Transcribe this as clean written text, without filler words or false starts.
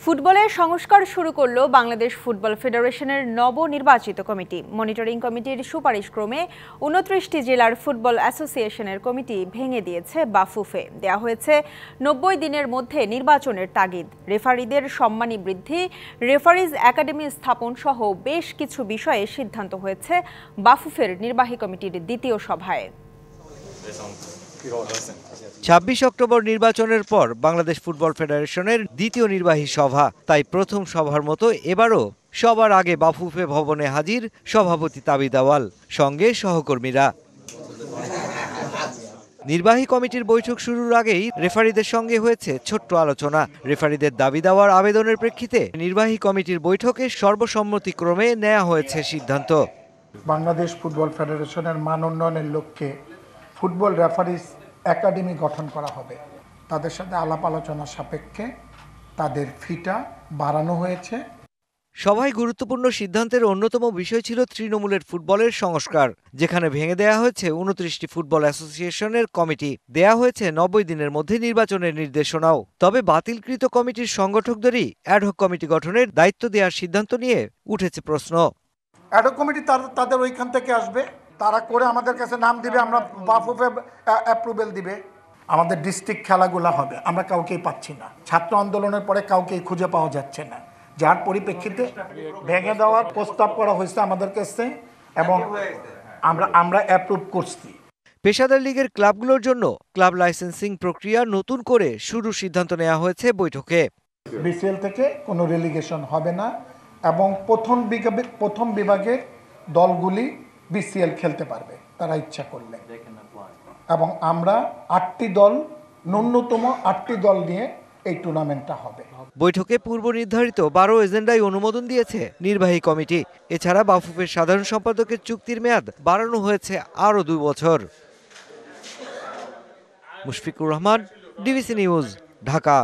ফুটবলের সংস্কার শুরু করল বাংলাদেশ ফুটবল ফেডারেশনের নবনির্বাচিত কমিটি। মনিটরিং কমিটির সুপারিশ ক্রমে ২৯টি জেলার ফুটবল অ্যাসোসিয়েশনের কমিটি ভেঙে দিয়েছে বাফুফে। দেয়া হয়েছে ৯০ দিনের মধ্যে নির্বাচনের তাগিদ। রেফারিদের সম্মানী বৃদ্ধি, রেফারিজ একাডেমি স্থাপন সহ বেশ কিছু বিষয়ে সিদ্ধান্ত হয়েছে বাফুফের নির্বাহী কমিটির দ্বিতীয় সভায়। ২৬ অক্টোবর নির্বাচনের পর বাংলাদেশ ফুটবল ফেডারেশনের দ্বিতীয় নির্বাহী সভা, তাই প্রথম সভার মতো এবারও সবার আগে বাফুফে ভবনে হাজির সভাপতি তাবিদ আওয়াল, সঙ্গে সহকর্মীরা। নির্বাহী কমিটির বৈঠক শুরুর আগেই রেফারিদের সঙ্গে হয়েছে ছোট্ট আলোচনা। রেফারিদের দাবি দেওয়ার আবেদনের প্রেক্ষিতে নির্বাহী কমিটির বৈঠকে সর্বসম্মতিক্রমে নেওয়া হয়েছে সিদ্ধান্ত। বাংলাদেশ ফুটবল ফেডারেশনের মান উন্নয়নের লক্ষ্যে ফুটবল রেফারিজ একাডেমি গঠন করা হবে। তাদের সাথে আলাপ আলোচনা সাপেক্ষে তাদের ফিটা বাড়ানো হয়েছে। সভায় গুরুত্বপূর্ণ সিদ্ধান্তের অন্যতম বিষয় ছিল তৃণমূলের ফুটবলের সংস্কার, যেখানে ভেঙে দেয়া হয়েছে ২৯টি ফুটবল অ্যাসোসিয়েশনের কমিটি। দেয়া হয়েছে ৯০ দিনের মধ্যে নির্বাচনের নির্দেশনাও। তবে বাতিলকৃত কমিটির সংগঠকদেরই অ্যাডহক কমিটি গঠনের দায়িত্ব দেওয়ার সিদ্ধান্ত নিয়ে উঠেছে প্রশ্ন। অ্যাডহক কমিটি তাদের ওইখান থেকে আসবে, তারা করে আমাদের কাছে নাম দিবে, আমরা বাফুফে অ্যাপ্রুভেল দিবে। আমাদের ডিস্ট্রিক্ট খেলাগুলো হবে, আমরা কাউকেই পাচ্ছি না। ছাত্র আন্দোলনের পরে কাউকেই খুঁজে পাওয়া যাচ্ছে না, যার পরিপ্রেক্ষিতে ভেঙে দেওয়ার প্রস্তাব করা হয়েছে আমাদের কাছে এবং আমরা অ্যাপ্রুভ করছি। পেশাদার লীগের ক্লাবগুলোর জন্য ক্লাব লাইসেন্সিং প্রক্রিয়া নতুন করে শুরুর সিদ্ধান্ত নেওয়া হয়েছে বৈঠকে। বিসিএল থেকে কোনো রেলিগেশন হবে না এবং প্রথম বিভাগের দলগুলি বিসিএল খেলতে পারবে তারা ইচ্ছা করলে, এবং আমরা ৮টি দল, ন্যূনতম ৮টি দল নিয়ে এই টুর্নামেন্টটা হবে। বৈঠকে পূর্ব নির্ধারিত ১২ এজেন্ডায় অনুমোদন দিয়েছে নির্বাহী কমিটি। এছাড়া বাফুফের সাধারণ সম্পাদকের চুক্তির মেয়াদ বাড়ানো হয়েছে আরও ২ বছর। Mushfiqur Rahman, DBC news, Dhaka.